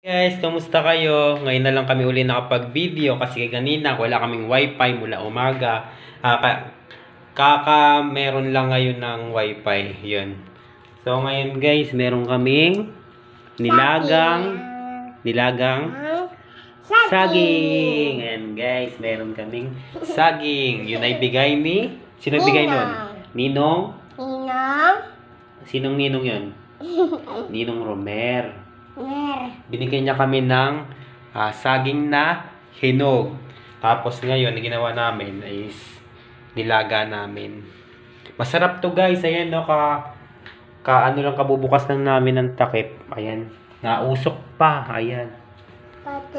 Guys, kamusta kayo? Ngayon na lang kami uli nakapag-video kasi kanina wala kaming wifi mula umaga. Meron lang ngayon ng wifi. Yun. So ngayon guys, meron kaming nilagang saging. And guys, meron kaming saging. Yun ay bigay ni... Sino bigay nun? Ninong? Sinong Ninong yun? Ninong Romer. Binigay niya kami ng saging na hinog. Tapos ngayon, ginawa namin is nilaga namin. Masarap to guys. Ayan no, ano lang kabubukas lang namin ng takip. Ayan. Nausok pa. Ayan.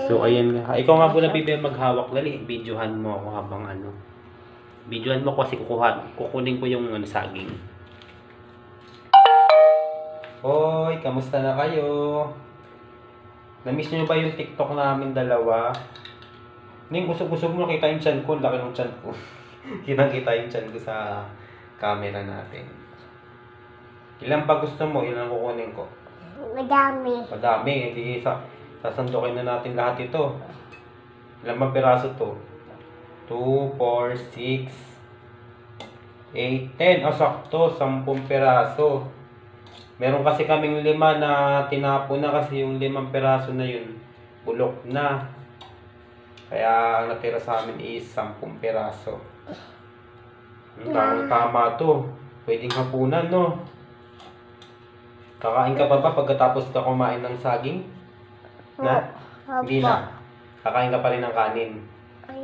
So ayan nga. Ikaw nga po na bibig maghawak. Dali, videohan mo ako habang ano. Videohan mo kasi kukunin ko yung saging. Hoy, kamusta na kayo? Na-miss nyo ba yung TikTok namin dalawa? Ning usog-usog mo, nakita yung chan ko. Laki ng chan ko. Kitang-kita yung chan ko sa camera natin. Ilan ba gusto mo? Ilan kukunin ko? Madami. Madami. Hindi sasandukin na natin lahat ito. Ilan ba piraso to? 2, 4, 6, 8, 10. Sakto. 10 piraso. Meron kasi kaming 5 na tinapon na kasi yung 5 peraso na yun bulok na. Kaya ang natira sa amin is 10 peraso. Tama to. Pwedeng hapunan, no? Kakain ka pa ba pagkatapos ka kumain ng saging? Na? Hindi na. Kakain ka pa rin ng kanin.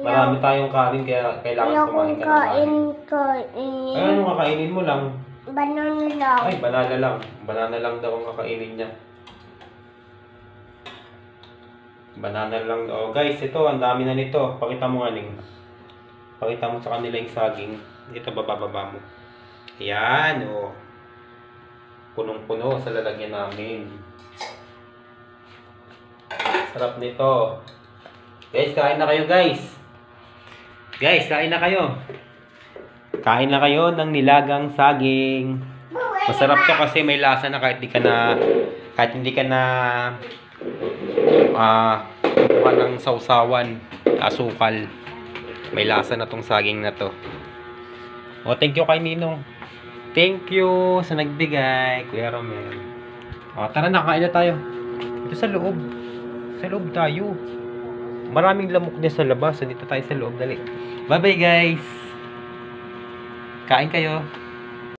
Marami tayong kanin kaya kailangan kumain ka ng kanin. Ay, anong kakainin mo lang? Banana lang. Ay, banana lang. Banana lang daw ang kakainin niya. Banana lang daw. Guys, ito, ang dami na nito. Pakita mo nga, Ning. Pakita mo sa kanila yung saging. Dito, bababa mo. Ayan, oh. Punong-puno sa lalagyan namin. Sarap nito. Guys, kain na kayo, guys. Guys, kain na kayo. Kain na kayo ng nilagang saging. Masarap siya kasi may lasa na kahit hindi ka na kuha ng sausawan, asukal. May lasa na tong saging na to. O, thank you kay Ninong. Thank you sa nagbigay, Kuya Romel. O, tara na, kain na tayo. Ito sa loob. Sa loob tayo. Maraming lamok na sa labas. So, dito tayo sa loob. Dali. Bye-bye, guys. Kain kayo.